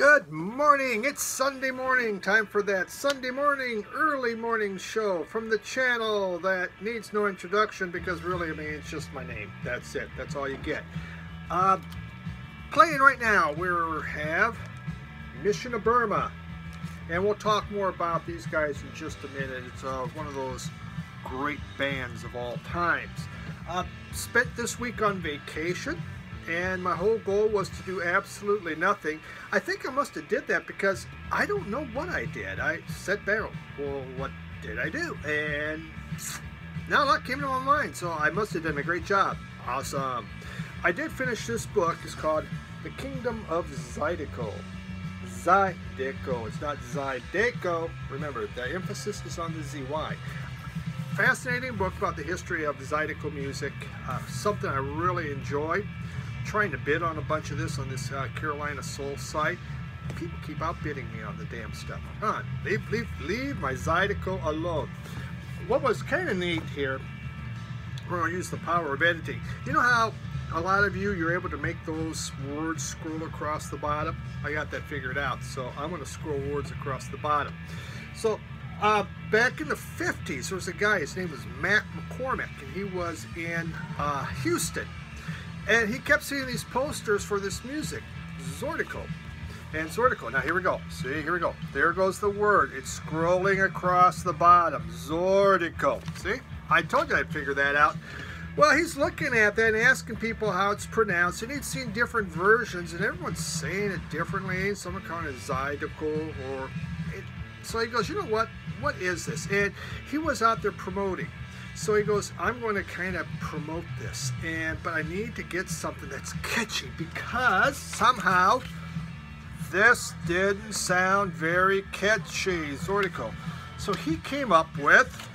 Good morning. It's Sunday morning. Time for that Sunday morning, early morning show from the channel that needs no introduction because really, I mean, it's just my name. That's it. That's all you get. Playing right now, we have Mission of Burma. And we'll talk more about these guys in just a minute. It's one of those great bands of all times. Spent this week on vacation. And my whole goal was to do absolutely nothing. I think I must have did that because I don't know what I did. I sat back, well, what did I do? And now a lot came to my mind, so I must have done a great job. Awesome. I did finish this book. It's called The Kingdom of Zydeco. Zydeco. It's not Zydeco. Remember, the emphasis is on the ZY. Fascinating book about the history of Zydeco music. Something I really enjoy. Trying to bid on a bunch of this on this Carolina Soul site. People keep outbidding me on the damn stuff. Come on, leave my Zydeco alone. What was kind of neat here, we're going to use the power of editing. You know how a lot of you're able to make those words scroll across the bottom? I got that figured out, so I'm going to scroll words across the bottom. So back in the 50s, there was a guy, his name was Matt McCormick, and he was in Houston. And he kept seeing these posters for this music, Zydeco. And Zydeco, now here we go. See, here we go. There goes the word. It's scrolling across the bottom. Zydeco. See? I told you I'd figure that out. Well, he's looking at that and asking people how it's pronounced. And he'd seen different versions, and everyone's saying it differently. Someone calling it Zydeco, so he goes, you know what? What is this? And he was out there promoting. So he goes, I'm going to kind of promote this, but I need to get something that's catchy because somehow this didn't sound very catchy, Zydeco. So he came up with,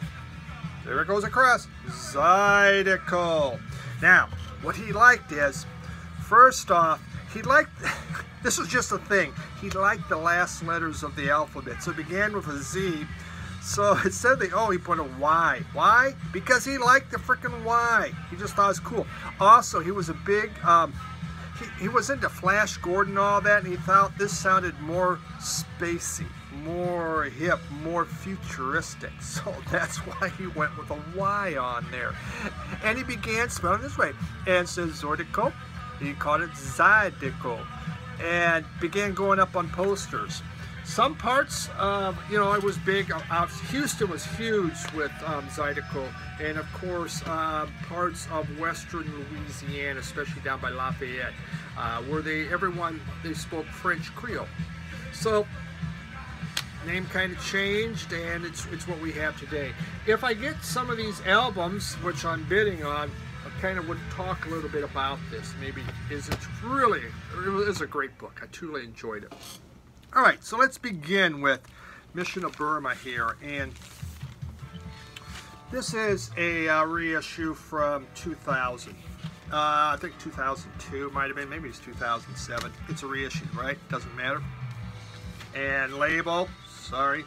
there it goes across, Zydeco. Now, what he liked is, first off, he liked, this was just a thing, he liked the last letters of the alphabet. So it began with a Z. So instead of the O, he put a Y. Why? Because he liked the freaking Y. He just thought it was cool. Also, he was a big, he was into Flash Gordon and all that, and he thought this sounded more spacey, more hip, more futuristic. So that's why he went with a Y on there. And he began spelling this way. And instead of Zydeco, he called it Zydeco. And began going up on posters. Some parts, you know, it was big. Houston was huge with Zydeco, and of course, parts of western Louisiana, especially down by Lafayette, where they spoke French Creole. So, name kind of changed, and it's what we have today. If I get some of these albums, which I'm bidding on, I kind of would talk a little bit about this. Maybe it is a great book. I truly enjoyed it. All right, so let's begin with Mission of Burma here, and this is a reissue from 2000. I think 2002 might have been, maybe it's 2007. It's a reissue, right? Doesn't matter. And label, sorry.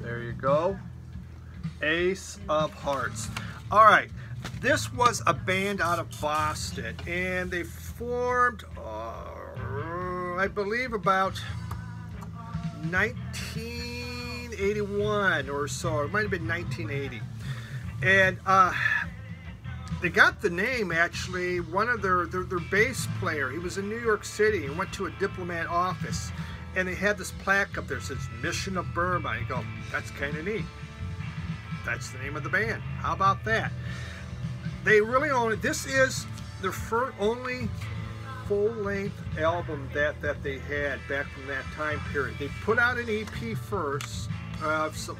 There you go. Ace of Hearts. All right, this was a band out of Boston, and they formed, I believe, about 1981 or so. It might have been 1980. And they got the name, actually, one of their bass player, he was in New York City and went to a diplomat office. And they had this plaque up there that says Mission of Burma. You go, that's kind of neat. That's the name of the band. How about that? They really own it. This is their only full-length album that they had back from that time period. They put out an EP first of some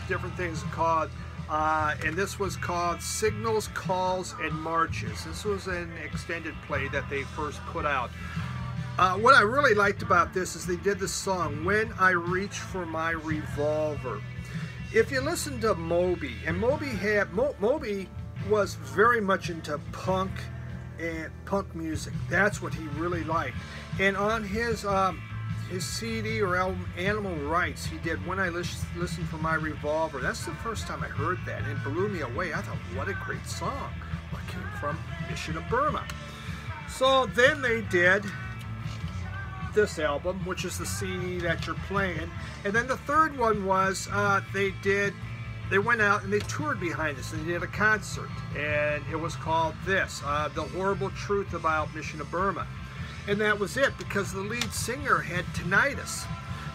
different things called, and this was called Signals, Calls, and Marches. This was an extended play that they first put out. What I really liked about this is they did the song, When I Reach for My Revolver. If you listen to Moby, and Moby was very much into punk and punk music. That's what he really liked. And on his CD or album Animal Rights, he did When I Listen for My Revolver. That's the first time I heard that, and it blew me away. I thought, what a great song. What came from Mission of Burma. So then they did this album, which is the CD that you're playing. And then the third one was they went out and they toured behind us and they did a concert. And it was called this, The Horrible Truth About Mission of Burma. And that was it, because the lead singer had tinnitus.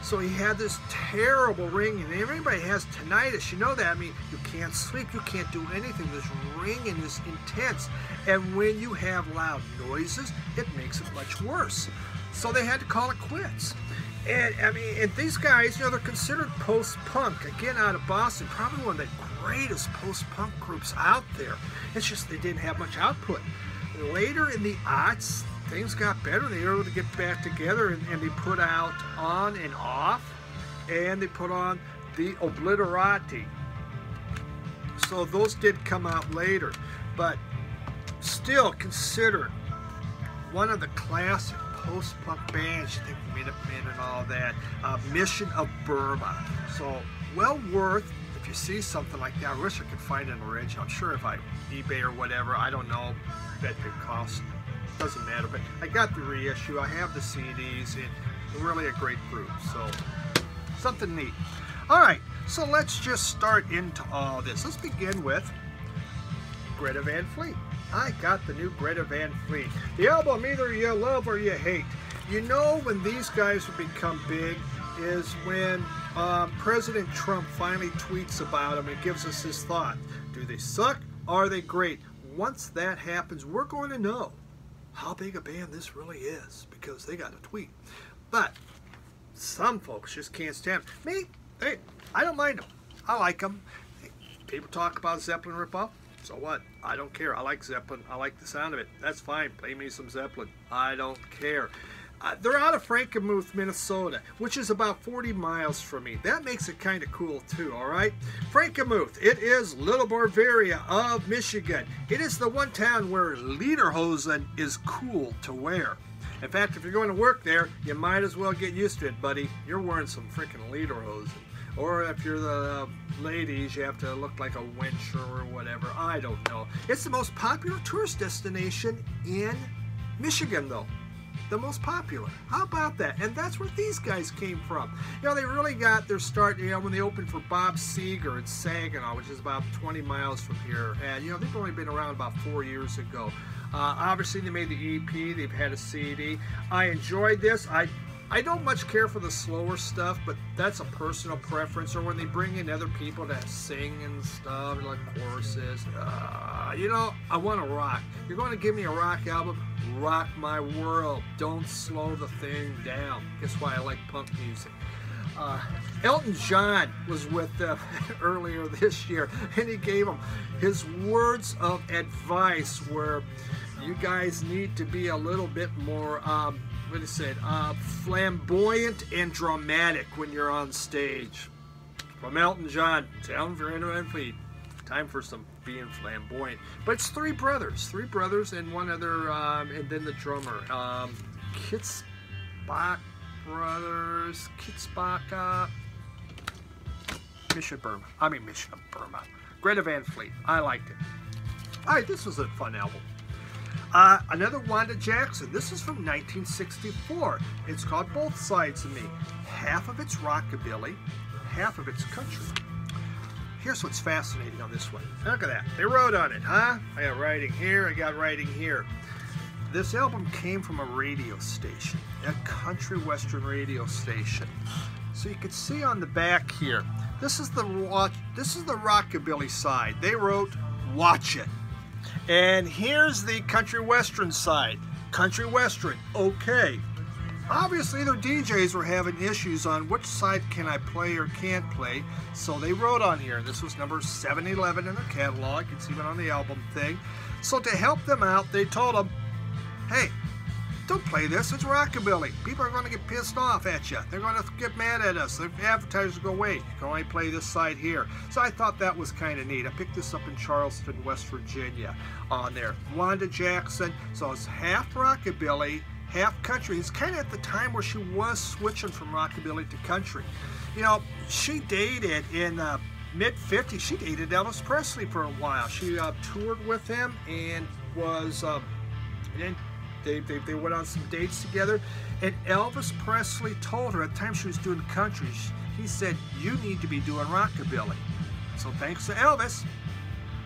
So he had this terrible ringing. And everybody has tinnitus, you know that. I mean, you can't sleep, you can't do anything. This ringing is intense. And when you have loud noises, it makes it much worse. So they had to call it quits. And I mean, and these guys, you know, they're considered post-punk. Again, out of Boston, probably one of the greatest post-punk groups out there. It's just they didn't have much output. Later in the aughts, things got better. They were able to get back together, and they put out On and Off, and they put on the Obliterati. So those did come out later, but still considered one of the classic post-punk bands. You think Minutemen and all that. Mission of Burma. So well worth, if you see something like that. I wish I could find an original. I'm sure if I eBay or whatever, I don't know, that could cost. Doesn't matter, but I got the reissue. I have the CDs, and really a great group. So something neat. All right, so let's just start into all this. Let's begin with Greta Van Fleet. I got the new Greta Van Fleet. The album either you love or you hate. You know when these guys would become big is when President Trump finally tweets about them and gives us his thought. Do they suck? Are they great? Once that happens, we're going to know how big a band this really is, because they got a tweet. But some folks just can't stand them. Me, hey, I don't mind them. I like them. People talk about Zeppelin ripoff. So what? I don't care. I like Zeppelin. I like the sound of it. That's fine. Play me some Zeppelin. I don't care. They're out of Frankenmuth, Minnesota, which is about 40 miles from me. That makes it kind of cool too, all right? Frankenmuth, it is Little Bavaria of Michigan. It is the one town where lederhosen is cool to wear. In fact, if you're going to work there, you might as well get used to it, buddy. You're wearing some freaking lederhosen. Or if you're the ladies, you have to look like a wench or whatever. I don't know. It's the most popular tourist destination in Michigan, though. The most popular. How about that? And that's where these guys came from. You know, they really got their start, you know, when they opened for Bob Seger in Saginaw, which is about 20 miles from here. And, you know, they've only been around about 4 years ago. Obviously, they made the EP. They've had a CD. I enjoyed this. I don't much care for the slower stuff, but that's a personal preference. Or when they bring in other people to sing and stuff, like choruses. You know, I want to rock. You're going to give me a rock album? Rock my world. Don't slow the thing down. Guess why I like punk music. Elton John was with them earlier this year, and he gave them his words of advice where you guys need to be a little bit more... what is it? Flamboyant and dramatic when you're on stage. From Elton John, down for Van Fleet. Time for some being flamboyant. But it's three brothers and one other, and then the drummer. Kitzbach brothers, Mission of Burma. Greta Van Fleet. I liked it. All right, this was a fun album. Another Wanda Jackson. This is from 1964. It's called Both Sides of Me. Half of it's rockabilly, half of it's country. Here's what's fascinating on this one. Look at that. They wrote on it, huh? I got writing here, I got writing here. This album came from a radio station, a country western radio station. So you can see on the back here, this is the rockabilly side. They wrote, "Watch It." And here's the country western side. Country western, okay. Obviously their DJs were having issues on which side can I play or can't play, so they wrote on here. This was number 711 in their catalog. You can see it on the album thing. So to help them out, they told them, hey, don't play this, it's rockabilly. People are going to get pissed off at you. They're going to get mad at us. The advertisers go, wait, you can only play this side here. So I thought that was kind of neat. I picked this up in Charleston, West Virginia on there. Wanda Jackson, so it's half rockabilly, half country. It's kind of at the time where she was switching from rockabilly to country. You know, she dated in mid-50s, she dated Elvis Presley for a while. She toured with him and was... They went on some dates together, and Elvis Presley told her at the time she was doing country, he said, "You need to be doing rockabilly." So thanks to Elvis,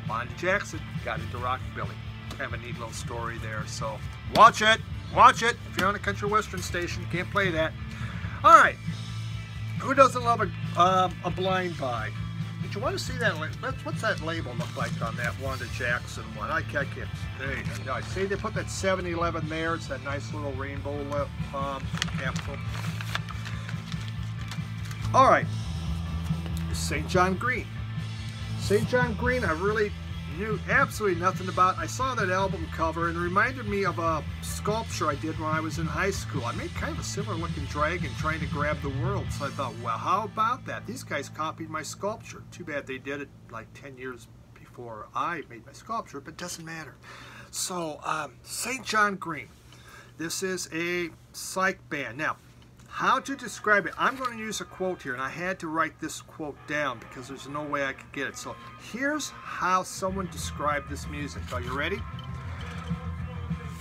Wanda Jackson got into rockabilly. Kind of a neat little story there. So watch it. If you're on a country western station, you can't play that. All right. Who doesn't love a blind buy? Did you want to see that? What's that label look like on that Wanda Jackson one? I can't. Hey, I see they put that 7-Eleven there. It's that nice little rainbow capsule. All right. St. John Green. St. John Green, I really knew absolutely nothing about. I saw that album cover and it reminded me of a sculpture I did when I was in high school. I made kind of a similar looking dragon trying to grab the world. So I thought, well, how about that? These guys copied my sculpture. Too bad they did it like 10 years before I made my sculpture, but it doesn't matter. So St. John Green. This is a Psych band. Now, how to describe it? I'm going to use a quote here, and I had to write this quote down because there's no way I could get it. So here's how someone described this music. Are you ready?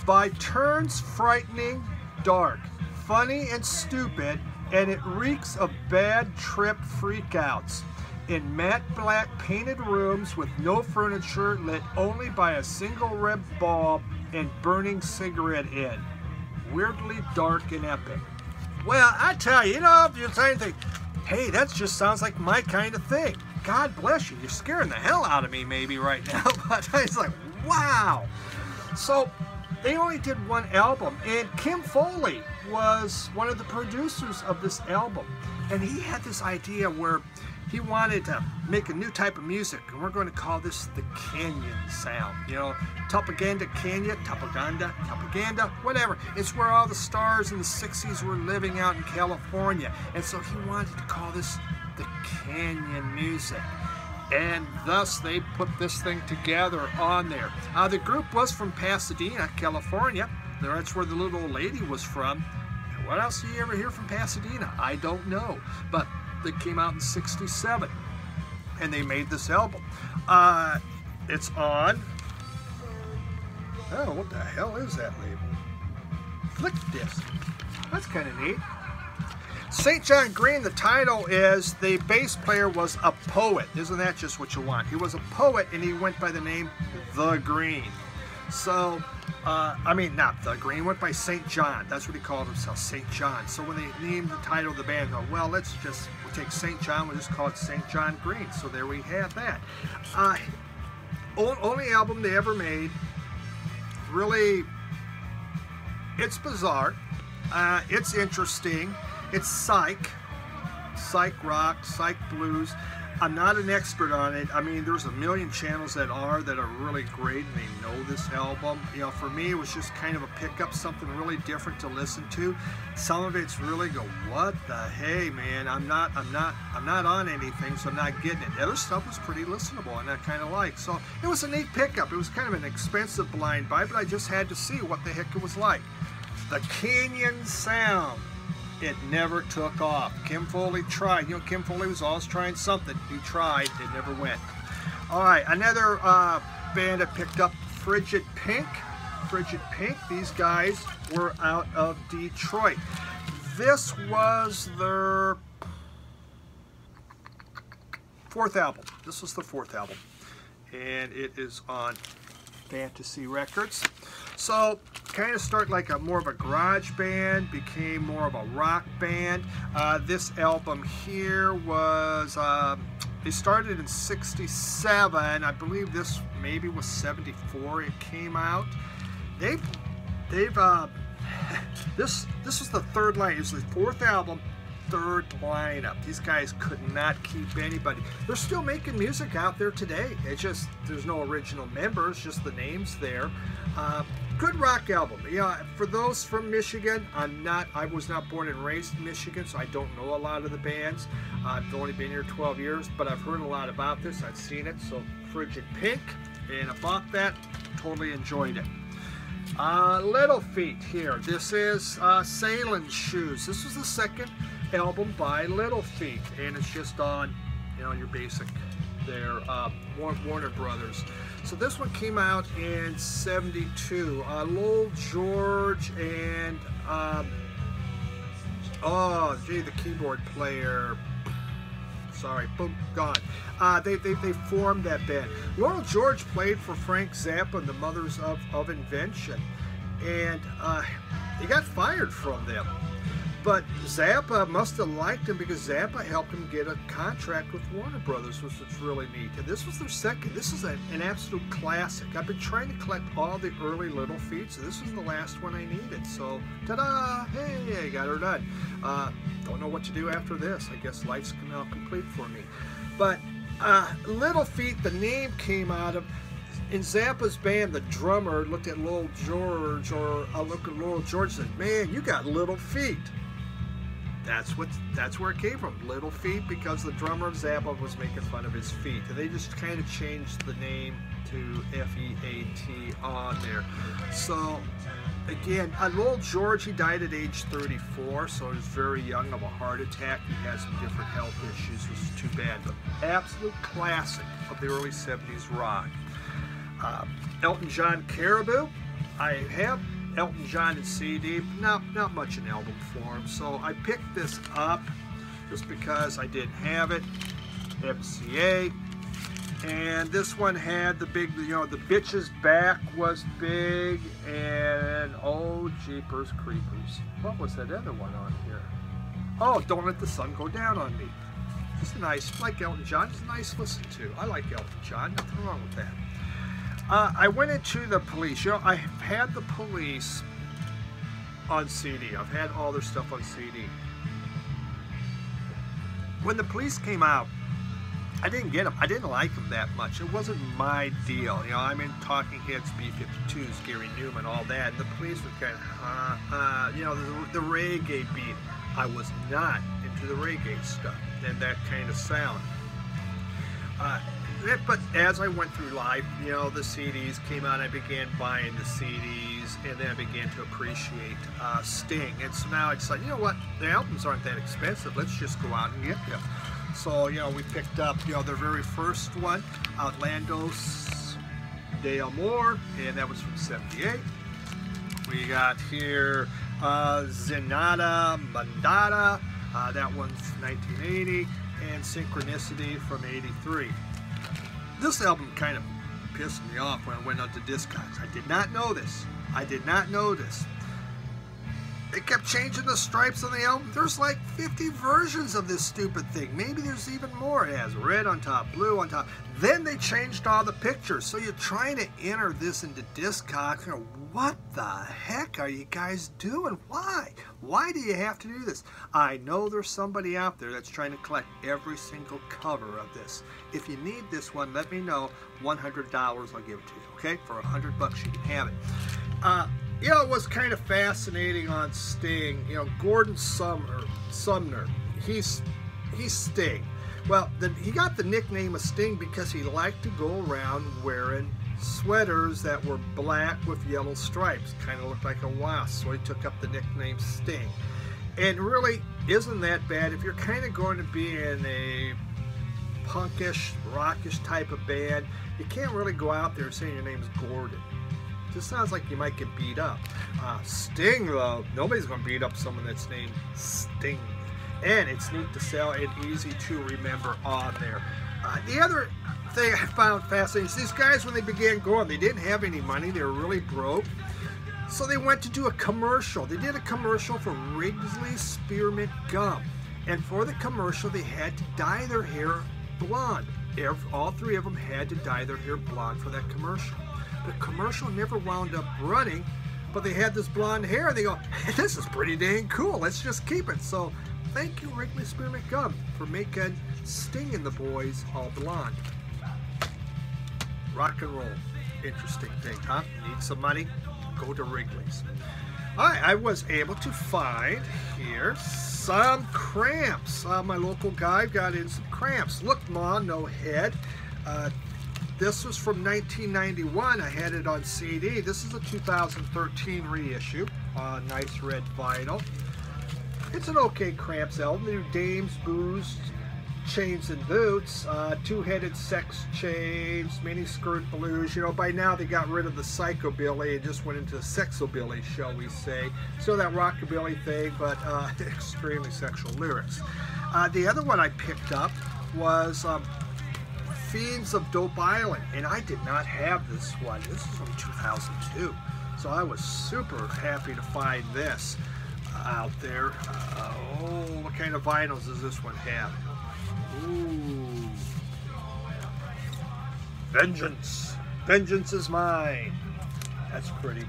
By turns frightening, dark, funny and stupid, and it reeks of bad trip freakouts. In matte black painted rooms with no furniture, lit only by a single red bulb and burning cigarette end. Weirdly dark and epic. Well, I tell you, if you're saying anything, hey, that just sounds like my kind of thing. God bless you. You're scaring the hell out of me maybe right now. But I was like, wow. So they only did one album, and Kim Foley was one of the producers of this album. And he had this idea where he wanted to make a new type of music, and we're going to call this the Canyon sound. Topaganda Canyon, Topaganda, whatever. It's where all the stars in the 60s were living out in California. And so he wanted to call this the Canyon music. And thus they put this thing together on there. The group was from Pasadena, California. That's where the little old lady was from. And what else do you ever hear from Pasadena? I don't know. But they came out in '67, and they made this album. It's on, oh, what the hell is that label? Flick disc. That's kind of neat. St. John Green, the title is, the bass player was a poet. Isn't that just what you want? He was a poet, and he went by the name The Green. So, not The Green, went by St. John. That's what he called himself, St. John. So when they named the title of the band, well, we'll take St. John, we'll just call it St. John Green. So there we have that. Only album they ever made. Really, it's bizarre. It's interesting. It's psych rock, psych blues. I'm not an expert on it. There's a million channels that are really great, and they know this album. For me, it was just kind of a pickup, something really different to listen to. Some of it's really go, what the hey, man? I'm not on anything, so I'm not getting it. The other stuff was pretty listenable, and I kind of like. So it was a neat pickup. It was kind of an expensive blind buy, but I just had to see what the heck it was like. The Canyon sound. It never took off. Kim Foley tried. Kim Foley was always trying something. He tried. It never went. All right, another band I picked up, Frigid Pink. Frigid Pink. These guys were out of Detroit. This was their fourth album. This was the fourth album. And it is on Fantasy Records. So kind of start like more of a garage band, became more of a rock band. This album here was, they started in '67. I believe this maybe was '74 it came out. This was the third line. It was the fourth album, third lineup. These guys could not keep anybody. They're still making music out there today. It's just, there's no original members, just the names there. Good rock album. For those from Michigan, I was not born and raised in Michigan, so I don't know a lot of the bands. I've only been here 12 years, but I've heard a lot about this. I've seen it. So Frigid Pink, and I bought that. Totally enjoyed it. Little Feat here. This is Sailing Shoes. This was the second album by Little Feat, and it's just on, your basic there, Warner Brothers. So this one came out in '72. Lowell George and oh gee, the keyboard player. Sorry, boom, gone. They formed that band. Lowell George played for Frank Zappa and the Mothers of Invention, and he got fired from them. But Zappa must have liked him because Zappa helped him get a contract with Warner Brothers, which was really neat. And this was their second. This is an absolute classic. I've been trying to collect all the early Little Feet, so this was the last one I needed. So, ta-da! Hey, I got her done. Don't know what to do after this. I guess life's now complete for me. But Little Feet, the name came out of, in Zappa's band, the drummer looked at Lowell George, or looked at Lowell George and said, "Man, you got little feet." That's where it came from, Little Feet, because the drummer of Zappa was making fun of his feet. And they just kind of changed the name to F-E-A-T on there. So, again, Lowell George, he died at age 34, so he was very young of a heart attack. He had some different health issues, which is too bad. But absolute classic of the early 70s rock. Elton John Caribou. I have Elton John and CD, not much in album form, so I picked this up just because I didn't have it. MCA, and this one had the big, you know, the bitch's back was big, and oh jeepers creepers, what was that other one on here? Oh, Don't Let the Sun Go Down on Me. Just a nice, like Elton John, it's a nice listen to. I like Elton John, nothing wrong with that. I went into the Police. You know, I've had the Police on CD. I've had all their stuff on CD. When the Police came out, I didn't get them. I didn't like them that much. It wasn't my deal. You know, I'm in Talking Heads, B-52s, Gary Newman, all that. And the Police were kind of, you know, the reggae beat. I was not into the reggae stuff and that kind of sound. But as I went through life, you know, the CDs came out, I began buying the CDs, and then I began to appreciate Sting. And so now I decided, you know what, the albums aren't that expensive, let's just go out and get them. So, you know, we picked up, you know, their very first one, Outlandos de Amor, and that was from '78. We got here Zenada Mandata, that one's 1980, and Synchronicity from '83. This album kind of pissed me off when I went onto Discogs. I did not know this. I did not know this. They kept changing the stripes on the album. There's like 50 versions of this stupid thing. Maybe there's even more. It has red on top, blue on top. Then they changed all the pictures. So you're trying to enter this into Discogs. You know, what the heck are you guys doing? Why? Why do you have to do this? I know there's somebody out there that's trying to collect every single cover of this. If you need this one, let me know. $100, I'll give it to you. Okay? For $100 you can have it. You know, it was kind of fascinating on Sting. You know, Gordon Sumner, he's Sting. Well, he got the nickname of Sting because he liked to go around wearing sweaters that were black with yellow stripes. Kind of looked like a wasp, so he took up the nickname Sting. And really isn't that bad if you're kind of going to be in a punkish, rockish type of band. You can't really go out there saying your name's Gordon. This sounds like you might get beat up. Sting, though, nobody's going to beat up someone that's named Sting. And it's neat to sell and easy to remember on there. The other thing I found fascinating is these guys, when they began going, they didn't have any money. They were really broke. So they went to do a commercial. They did a commercial for Wrigley Spearmint Gum. And for the commercial, they had to dye their hair blonde. All three of them had to dye their hair blonde for that commercial. The commercial never wound up running, but they had this blonde hair, and they go, hey, this is pretty dang cool, let's just keep it. So thank you, Wrigley Spearmint Gum, for making Sting and the boys all blonde. Rock and roll. Interesting thing, huh? Need some money? Go to Wrigley's. Alright, I was able to find here some Cramps. My local guy got in some Cramps. Look, Ma, no head. This was from 1991. I had it on CD. This is a 2013 reissue. Nice red vinyl. It's an okay Cramps album. They do Dames, Booze, Chains and Boots, Two-Headed Sex Change, Mini Skirt Blues. You know, by now they got rid of the Psychobilly and just went into Sexobilly, shall we say. Still that rockabilly thing, but extremely sexual lyrics. The other one I picked up was Fiends of Dope Island, and I did not have this one. This is from 2002, so I was super happy to find this out there. Oh, what kind of vinyls does this one have? Ooh. Vengeance. Vengeance is mine. That's pretty.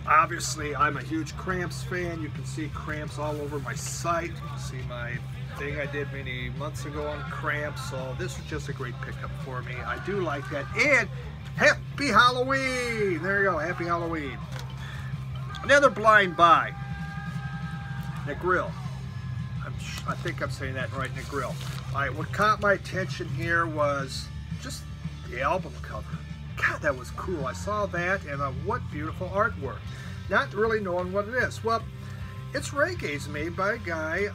Obviously, I'm a huge Cramps fan. You can see Cramps all over my site. You can see my thing I did many months ago on Cramps. So this was just a great pickup for me. I do like that. And Happy Halloween! There you go, Happy Halloween. Another Blind Buy. Negril. I think I'm saying that right, Negril. All right, what caught my attention here was just the album cover. God, that was cool. I saw that, and what beautiful artwork. Not really knowing what it is. Well, it's reggae. It's made by a guy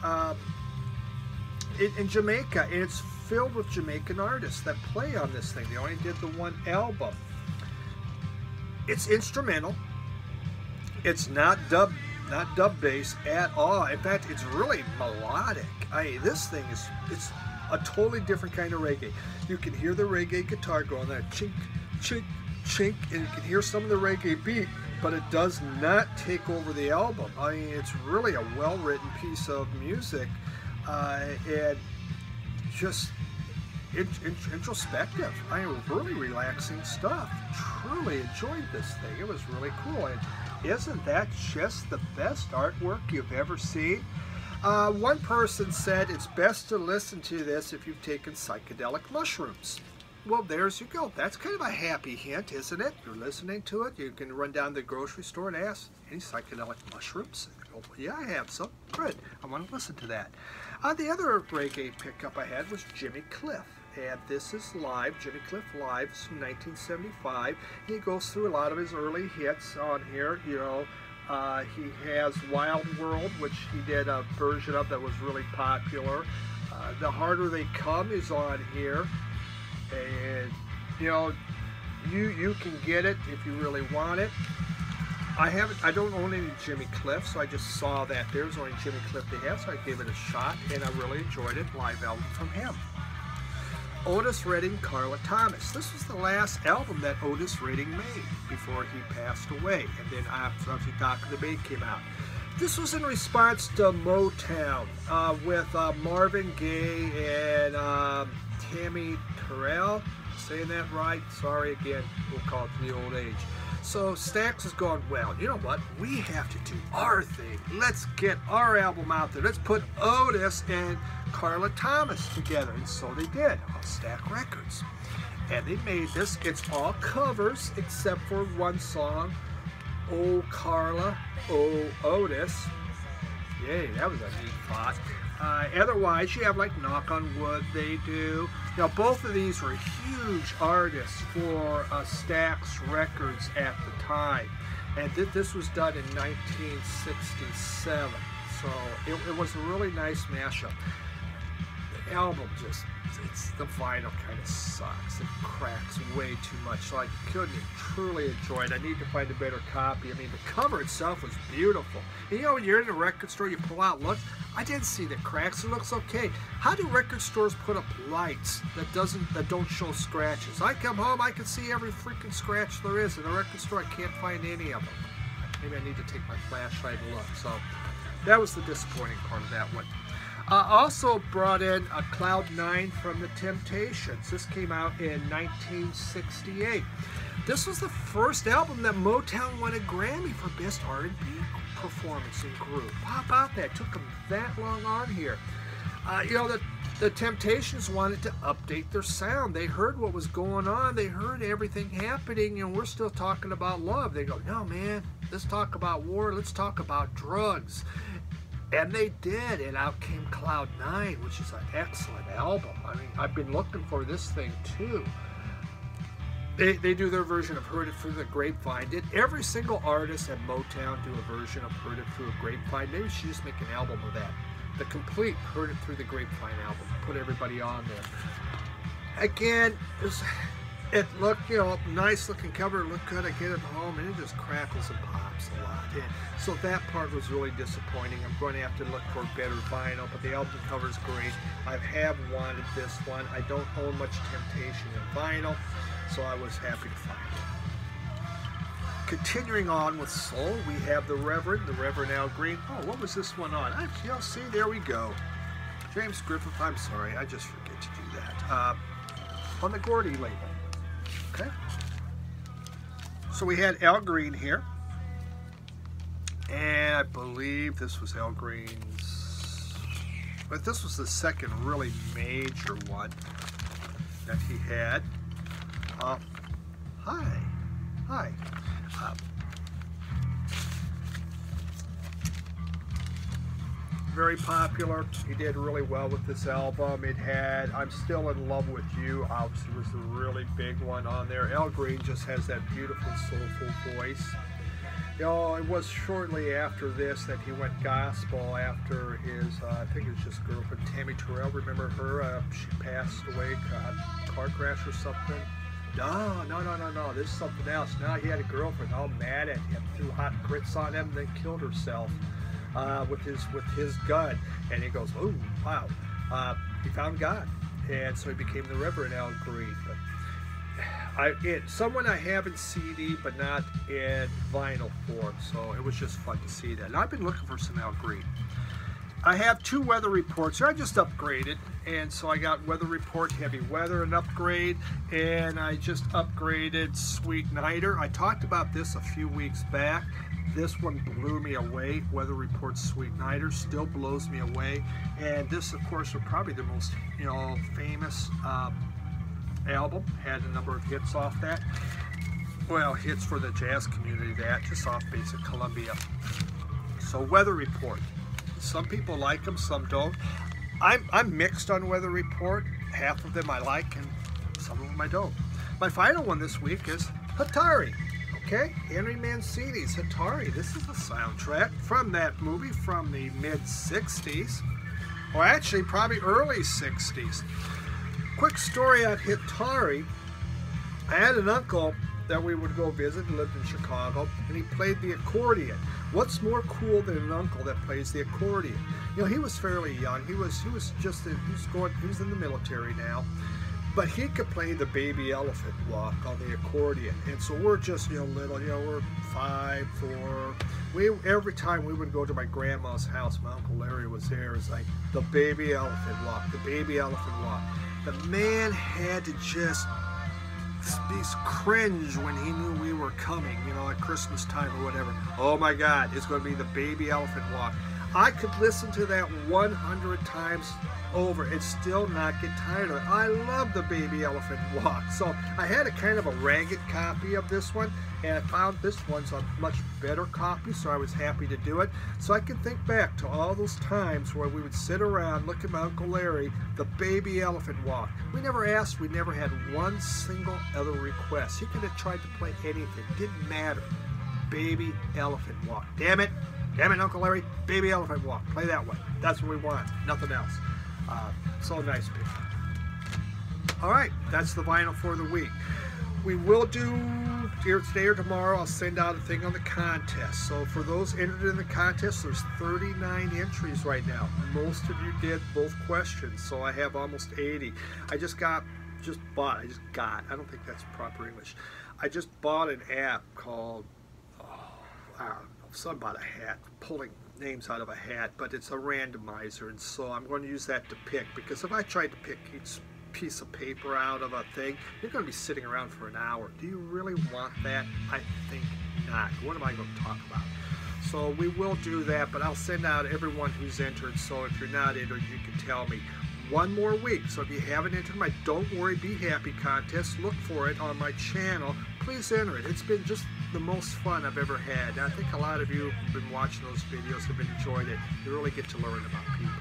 in Jamaica, and it's filled with Jamaican artists that play on this thing. They only did the one album. It's instrumental. It's not dub bass at all. In fact, it's really melodic. This thing it's a totally different kind of reggae. You can hear the reggae guitar going there, chink, chink, chink, and you can hear some of the reggae beat, but it does not take over the album. It's really a well-written piece of music, and just introspective. Really relaxing stuff. Truly enjoyed this thing. It was really cool. And isn't that just the best artwork you've ever seen? One person said it's best to listen to this if you've taken psychedelic mushrooms. Well, there's you go. That's kind of a happy hint, isn't it? You're listening to it. You can run down to the grocery store and ask, any psychedelic mushrooms? Oh, yeah, I have some. Good. I want to listen to that. The other reggae pickup I had was Jimmy Cliff. And this is live, Jimmy Cliff Live, it's from 1975. He goes through a lot of his early hits on here. You know, he has Wild World, which he did a version of that was really popular. The Harder They Come is on here. And, you know, you can get it if you really want it. I don't own any Jimmy Cliff, so I just saw that there's only Jimmy Cliff they have, so I gave it a shot, and I really enjoyed it. Live album from him. Otis Redding, Carla Thomas. This was the last album that Otis Redding made before he passed away, and then obviously Dock of the Bay came out. This was in response to Motown with Marvin Gaye and Tammy Terrell. Saying that right? Sorry again, we'll call it the old age. So Stax is going, well, you know what? We have to do our thing. Let's get our album out there. Let's put Otis and Carla Thomas together. And so they did on Stack Records. And they made this. It's all covers except for one song, Oh Carla, Oh Otis. Yay, that was a neat thought. Otherwise, you have like Knock on Wood, they do. Now, both of these were huge artists for Stax Records at the time. And this was done in 1967. So it was a really nice mashup. The album just, the vinyl kind of sucks. It cracks way too much. So I couldn't truly enjoy it. I need to find a better copy. I mean, the cover itself was beautiful. And, you know, when you're in a record store, you pull out, look, I didn't see the cracks. It looks okay. How do record stores put up lights that don't show scratches? I come home, I can see every freaking scratch there is. In a record store, I can't find any of them. Maybe I need to take my flashlight and look. So that was the disappointing part of that one. Also brought in a Cloud 9 from the Temptations. This came out in 1968. This was the first album that Motown won a Grammy for Best R&B Performance in Group. How about that? It took them that long on here. You know, the Temptations wanted to update their sound. They heard what was going on. They heard everything happening, and we're still talking about love. They go, no, man, let's talk about war. Let's talk about drugs. And they did, and out came Cloud 9, which is an excellent album. I mean, I've been looking for this thing, too. They do their version of Heard It Through the Grapevine. Did every single artist at Motown do a version of Heard It Through a Grapevine? Maybe we should just make an album of that. the complete Heard It Through the Grapevine album. Put everybody on there. Again, it looked, you know, nice looking cover, it looked good. I get it home and it just crackles and pops a lot. And so that part was really disappointing. I'm going to have to look for better vinyl, but the album cover is great. I have wanted this one. I don't own much Temptation in vinyl, so I was happy to find it. Continuing on with soul, we have the Reverend Al Green. Oh, what was this one on? You'll see, there we go. James Griffith, I'm sorry, I just forget to do that. On the Gordy label. Okay. So we had Al Green here. And I believe this was Al Green's, but this was the second really major one that he had. Hi. Very popular. He did really well with this album. It had I'm Still in Love with You, obviously was the really big one on there. Al Green just has that beautiful soulful voice. You know, it was shortly after this that he went gospel after his, I think it was just girlfriend, Tammy Terrell. Remember her? She passed away, car crash or something. No, this is something else. Now he had a girlfriend all mad at him, threw hot grits on him, and then killed herself with his gun. And he goes, oh, wow. He found God. And so he became the Reverend Al Green. But someone I have in CD, but not in vinyl form, so it was just fun to see that. And I've been looking for some Al Green. I have 2 weather reports. I just upgraded, and so I got Weather Report Heavy Weather, an upgrade, and I just upgraded Sweet Nighter. I talked about this a few weeks back. This one blew me away. Weather Report Sweet Nighter still blows me away, and this, of course, was probably the most, you know, famous album. Had a number of hits off that. Well, hits for the jazz community, that just off basic Columbia. So Weather Report. Some people like them, some don't. I'm mixed on Weather Report. Half of them I like, and some of them I don't. My final one this week is Hatari. Okay, Henry Mancini's Hatari. This is the soundtrack from that movie from the mid-60s, or actually probably early 60s. Quick story on Hatari. I had an uncle that we would go visit, who lived in Chicago, and he played the accordion. What's more cool than an uncle that plays the accordion? You know, he was fairly young. He was in the military now, but he could play the Baby Elephant Walk on the accordion. And so we're just, you know, little, you know, we're 5, 4. Every time we would go to my grandma's house, my Uncle Larry was there. It's like the Baby Elephant Walk, the Baby Elephant Walk. The man had to just be cringe when he knew we were coming, you know, at Christmas time or whatever. Oh my God, it's going to be the Baby Elephant Walk. I could listen to that 100 times over and still not get tired of it. I love the Baby Elephant Walk. So I had a kind of a ragged copy of this one, and I found this one's a much better copy, so I was happy to do it. So I can think back to all those times where we would sit around, look at my Uncle Larry, the Baby Elephant Walk. We never asked, we never had one single other request. He could have tried to play anything, didn't matter. Baby Elephant Walk. Damn it, Uncle Larry, Baby Elephant Walk. Play that one. That's what we want, nothing else. So nice pick. All right, that's the vinyl for the week. We will do, here today or tomorrow, I'll send out a thing on the contest. So for those entered in the contest, there's 39 entries right now. Most of you did both questions, so I have almost 80. I don't think that's proper English. I just bought an app called, I don't know, something about a hat, pulling names out of a hat, but it's a randomizer, and so I'm going to use that to pick, because if I tried to pick each piece of paper out of a thing, you're going to be sitting around for an hour. Do you really want that? I think not. What am I going to talk about? So we will do that, but I'll send out everyone who's entered, so if you're not entered, you can tell me. One more week, so if you haven't entered my Don't Worry, Be Happy contest, look for it on my channel. Please enter it. It's been just the most fun I've ever had. And I think a lot of you who've been watching those videos have enjoyed it. You really get to learn about people.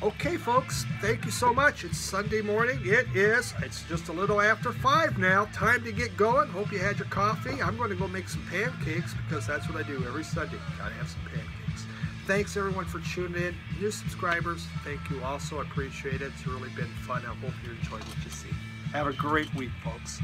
Okay, folks, thank you so much. It's Sunday morning. It's just a little after 5 now. Time to get going. Hope you had your coffee. I'm going to go make some pancakes, because that's what I do every Sunday. Gotta have some pancakes. Thanks everyone for tuning in. New subscribers, thank you also. I appreciate it. It's really been fun. I hope you enjoyed what you see. Have a great week, folks.